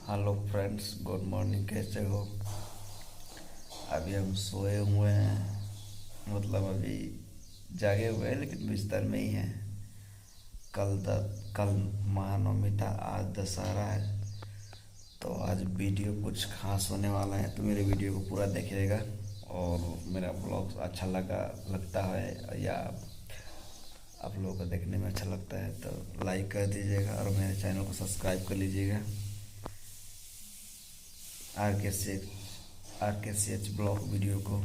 Hello friends, good morning. कैसे हो? अभी हम सोए हुए हैं, मतलब अभी जागे हुए हैं लेकिन बिस्तर में ही हैं। कल महानवमी था, आज दशहरा है। तो आज वीडियो कुछ खास होने वाला है, तो मेरे वीडियो को पूरा देखिएगा। और मेरा ब्लॉग अच्छा लगता है या आप लोगों को देखने में अच्छा लगता है तो लाइक कर दीजिएगा और मेरे चैनल को सब्सक्राइब कर लीजिएगा। आर के सी एच ब्लॉग वीडियो को।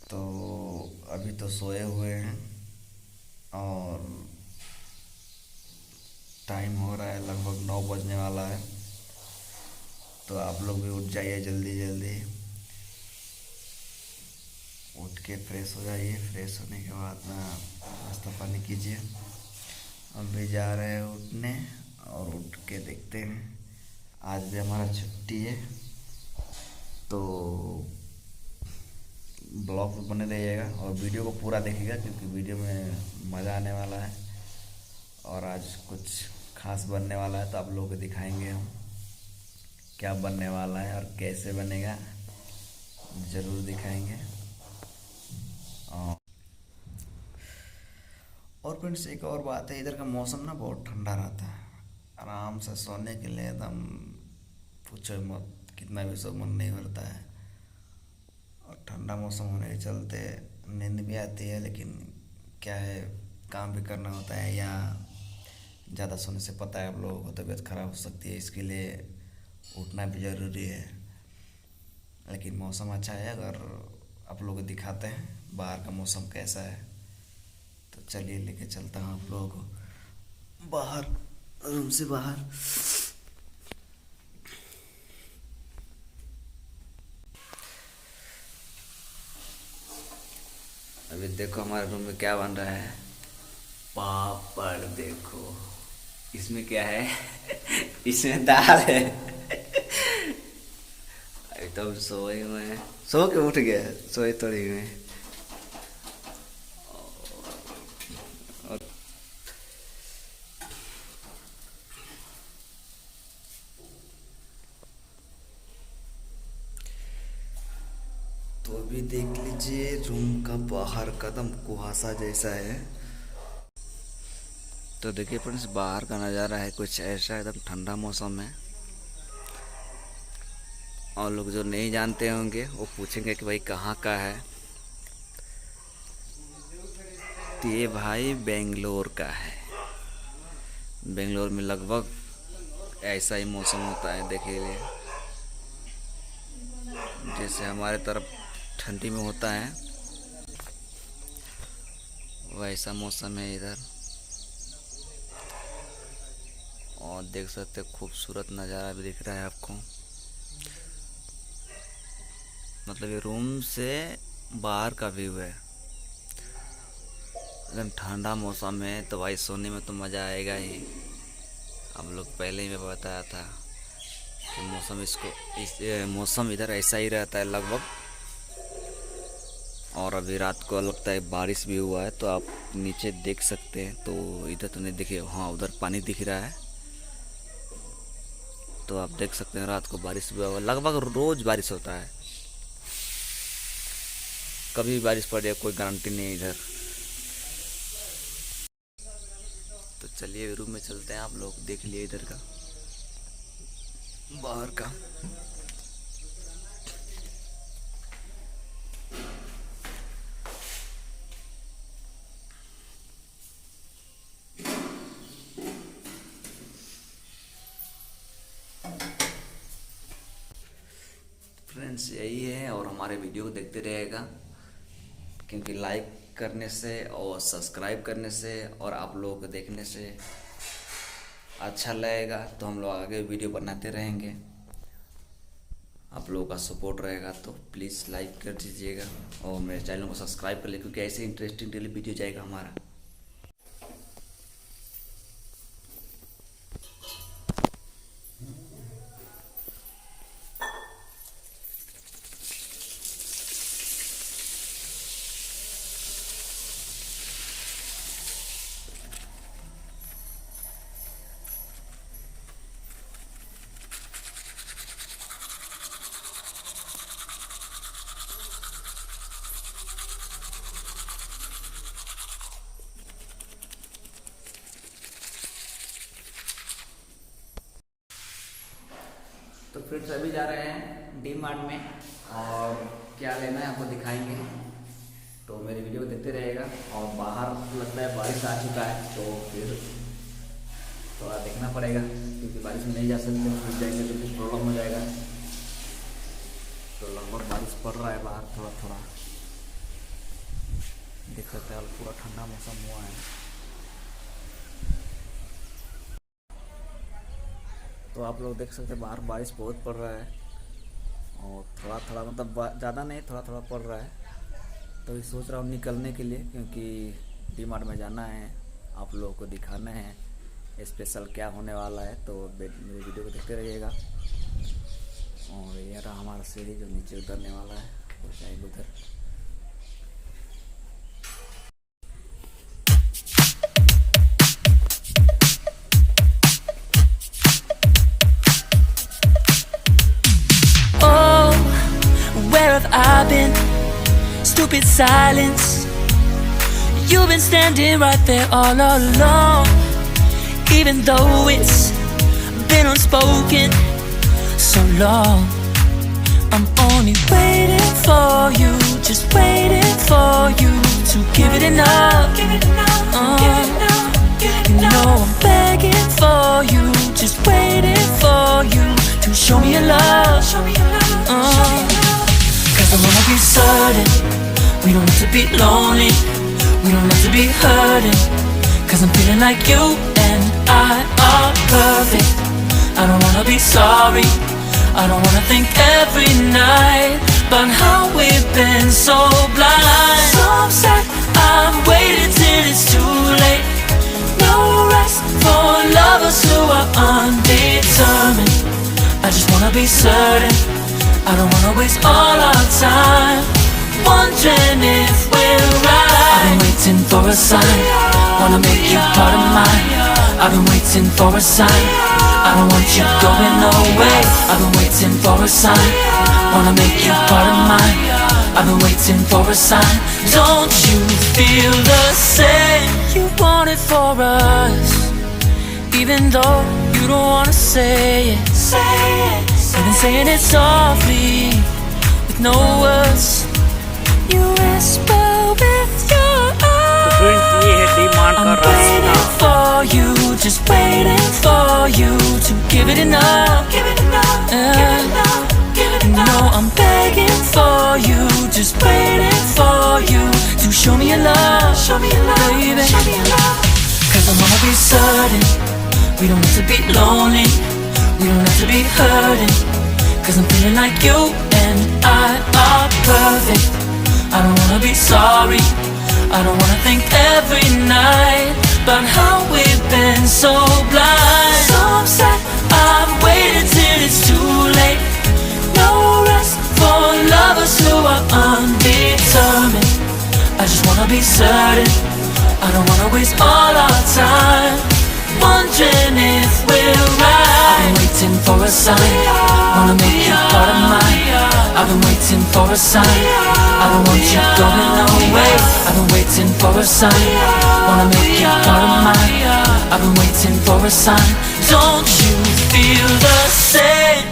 तो अभी तो सोए हुए हैं और टाइम हो रहा है, लगभग 9 बजने वाला है। तो आप लोग भी उठ जाइए जल्दी जल्दी, उठ के फ्रेश हो जाइए। फ्रेश होने के बाद ना नाश्ता पानी कीजिए। हम भी जा रहे हैं उठने और उठ के देखते हैं। आज भी हमारा छुट्टी है, तो ब्लॉग में बने रहिएगा और वीडियो को पूरा देखिएगा क्योंकि वीडियो में मज़ा आने वाला है। और आज कुछ खास बनने वाला है, तो आप लोगों को दिखाएंगे हम क्या बनने वाला है और कैसे बनेगा, ज़रूर दिखाएंगे। और फ्रेंड्स, एक और बात है, इधर का मौसम ना बहुत ठंडा रहता है। आराम से सोने के लिए एकदम पूछो मत, कितना भी सो मन नहीं करता है। और ठंडा मौसम होने के चलते नींद भी आती है, लेकिन क्या है, काम भी करना होता है या ज़्यादा सोने से पता है आप लोगों को तबीयत ख़राब हो सकती है, इसके लिए उठना भी ज़रूरी है। लेकिन मौसम अच्छा है, अगर आप लोग को दिखाते हैं बाहर का मौसम कैसा है। तो चलिए लेके चलता हूँ आप लोगों को बाहर, रूम से बाहर। अभी देखो हमारे रूम में क्या बन रहा है। पापड़ देखो, इसमें क्या है इसमें दाल है। अभी तो हम सोए हुए हैं, सो के उठ गए, सोए थोड़ी हुए हैं। और तो अभी देख लीजिए रूम का बाहर कदम कुहासा जैसा है। तो देखिए फ्रेंड्स, बाहर का नज़ारा है कुछ ऐसा, एकदम ठंडा मौसम है। और लोग जो नहीं जानते होंगे वो पूछेंगे कि भाई कहाँ का है। तो ये भाई बेंगलोर का है। बेंगलोर में लगभग ऐसा ही मौसम होता है, देखिए जैसे हमारे तरफ ठंडी में होता है वैसा मौसम है इधर। और देख सकते खूबसूरत नज़ारा भी दिख रहा है आपको। मतलब ये रूम से बाहर का व्यू है। एकदम ठंडा मौसम है तो भाई सोने में तो मज़ा आएगा ही। हम लोग पहले ही मैं बताया था कि मौसम इधर ऐसा ही रहता है लगभग। और अभी रात को लगता है बारिश भी हुआ है, तो आप नीचे देख सकते हैं। तो इधर तो नहीं दिखे, हाँ उधर पानी दिख रहा है। तो आप देख सकते हैं रात को बारिश भी हुआ, लगभग रोज़ बारिश होता है। कभी भी बारिश पड़ जाए कोई गारंटी नहीं है इधर। तो चलिए रूम में चलते हैं, आप लोग देख लिए इधर का बाहर का। फ्रेंड्स यही है, और हमारे वीडियो को देखते रहेगा क्योंकि लाइक करने से और सब्सक्राइब करने से और आप लोगों को देखने से अच्छा लगेगा, तो हम लोग आगे वीडियो बनाते रहेंगे। आप लोगों का सपोर्ट रहेगा तो प्लीज़ लाइक कर दीजिएगा और मेरे चैनल को सब्सक्राइब कर ले, क्योंकि ऐसे इंटरेस्टिंग डेली वीडियो जाएगा हमारा। तो फ्रेंड्स अभी जा रहे हैं डी मार्ट में और क्या लेना है आपको दिखाएंगे, तो मेरे वीडियो को देखते रहेगा। और बाहर लगता है बारिश आ चुका है, तो फिर थोड़ा देखना पड़ेगा क्योंकि बारिश में नहीं जा सकते, फिर जाएंगे तो फिर प्रॉब्लम हो जाएगा। तो लगभग बारिश पड़ रहा है बाहर थोड़ा थोड़ा, देख सकते हैं पूरा ठंडा मौसम हुआ है। तो आप लोग देख सकते हैं बाहर बारिश बहुत पड़ रहा है और थोड़ा थोड़ा मतलब ज़्यादा नहीं, थोड़ा थोड़ा पड़ रहा है। तो सोच रहा हूँ निकलने के लिए क्योंकि डी मार्ट में जाना है, आप लोगों को दिखाना है स्पेशल क्या होने वाला है। तो मेरे वीडियो को देखते रहिएगा। और ये रहा हमारा सीढ़ी जो नीचे उतरने वाला है, तो जाएंगे उधर। Where have I been? Stupid silence. You've been standing right there all along. Even though it's been unspoken so long, I'm only waiting for you, just waiting for you to give it enough. You know I'm begging for you, just waiting for you to show me your love. Cause I wanna be certain we don't have to be lonely, we don't have to be hurting. Cause I'm feeling like you and I are perfect. I don't wanna be sorry, I don't wanna think every night about how we've been so blind. So upset, I'm waiting till it's too late. No rest for lovers who are undetermined. I just wanna be certain, I don't wanna waste all our time wondering if we're right. I've been waiting for a sign, wanna make you part of mine. I've been waiting for a sign, I don't want you going away. I've been waiting for a sign, wanna make you part of mine. I've been waiting for a sign, don't you feel the same? You want it for us, even though you don't wanna say it. You've been saying it softly, with no words. You whisper with your eyes. I'm waiting for you, just waiting for you to give it enough. You know I'm begging for you, just waiting for you to show me your love, baby. Cause I wanna be certain we don't have to be lonely, we don't have to be hurting. Cause I'm feeling like you and I are perfect. I don't wanna be sorry, I don't wanna think every night about how we've been so blind. So upset, I've waited till it's too late. No rest for lovers who are undetermined. I just wanna be certain, I don't wanna waste all our time wondering if we're right. I've been waiting for a sign, wanna make you part of mine. I've been waiting for a sign, I don't want you going away. I've been waiting for a sign, wanna make you part of mine. I've been waiting for a sign, don't you feel the same?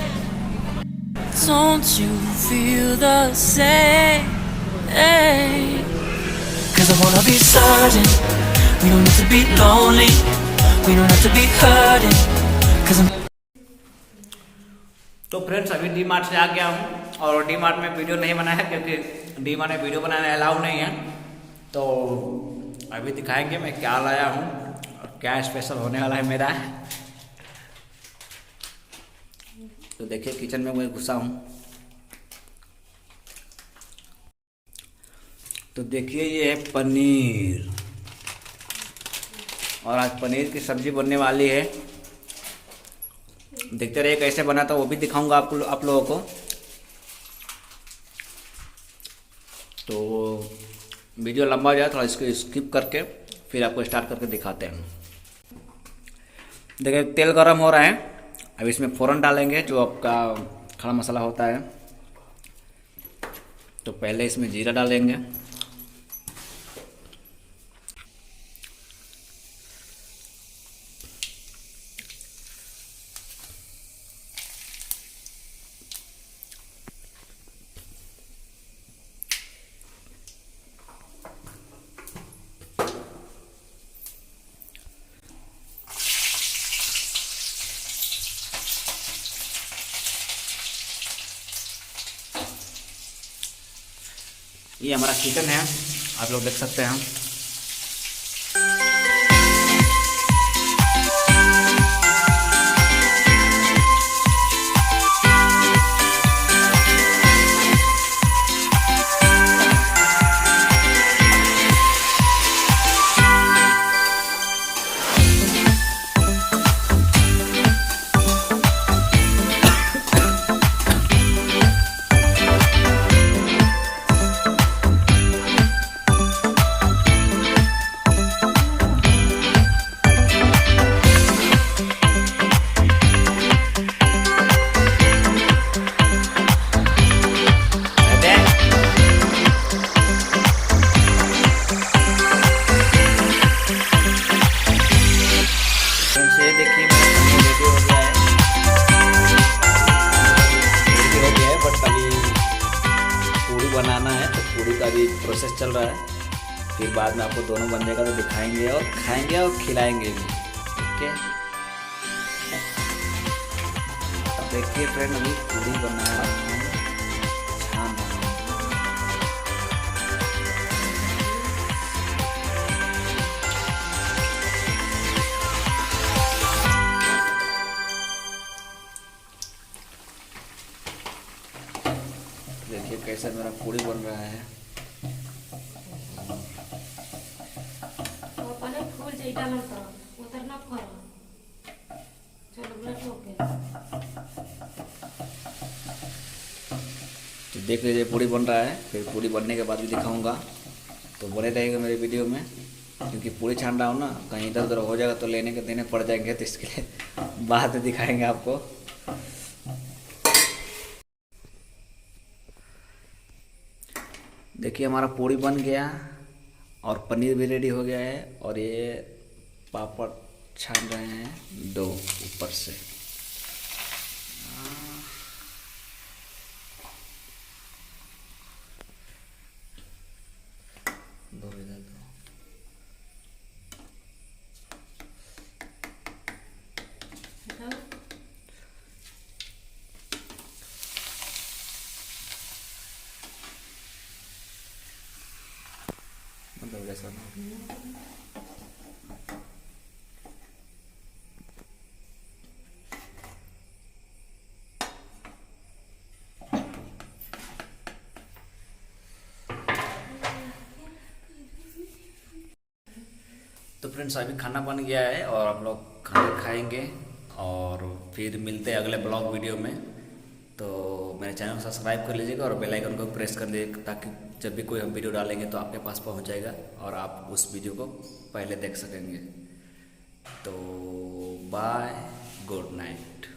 Don't you feel the same? Cause I wanna be certain we don't have to be lonely, we don't have to be hurting. Cause I'm तो friends अभी D mart से आ गया हूँ और D mart में video नहीं बनाया क्योंकि डी मार्ट में वीडियो बनाना अलाउ नहीं है। तो अभी दिखाएंगे मैं क्या लाया हूँ और क्या स्पेशल होने वाला है मेरा। तो देखिए किचन में मैं घुसा हूँ, तो देखिए ये है पनीर और आज पनीर की सब्जी बनने वाली है। देखते रहिए कैसे बना था, वो भी दिखाऊंगा आप लोगों को। तो वीडियो लंबा हो जाए थोड़ा, इसको स्किप करके फिर आपको स्टार्ट करके दिखाते हैं। देखिए तेल गरम हो रहा है, अब इसमें फ़ौरन डालेंगे जो आपका खड़ा मसाला होता है। तो पहले इसमें जीरा डालेंगे, ये हमारा किचन है, आप लोग देख सकते हैं। बनाना है तो पूरी का भी प्रोसेस चल रहा है, फिर बाद में आपको दोनों बन जाएगा तो दिखाएंगे और खाएंगे और खिलाएंगे भी। ओके, अब देखिए फ्रेंड, अभी पूरी बना रहा हूँ, छान रहा हूँ। देखिए कैसे मेरा पूरी बन रहा है। तो देख लीजिए पूरी बन रहा है, फिर पूरी बनने के बाद भी दिखाऊंगा, तो बने रहेगा मेरे वीडियो में, क्योंकि पूरी छान रहा हूँ ना, कहीं इधर उधर हो जाएगा तो लेने के देने पड़ जाएंगे, तो इसके लिए बाद में दिखाएंगे आपको। देखिए हमारा पूरी बन गया और पनीर भी रेडी हो गया है, और ये पापड़ छान रहे हैं दो ऊपर से। दो इधर दो। मतलब जैसा तो फ्रेंड्स अभी खाना बन गया है और हम लोग खाना खाएंगे और फिर मिलते हैं अगले ब्लॉग वीडियो में। तो मेरे चैनल को सब्सक्राइब कर लीजिएगा और बेल आइकन को प्रेस कर लीजिएगा, ताकि जब भी कोई हम वीडियो डालेंगे तो आपके पास पहुंच जाएगा और आप उस वीडियो को पहले देख सकेंगे। तो बाय, गुड नाइट।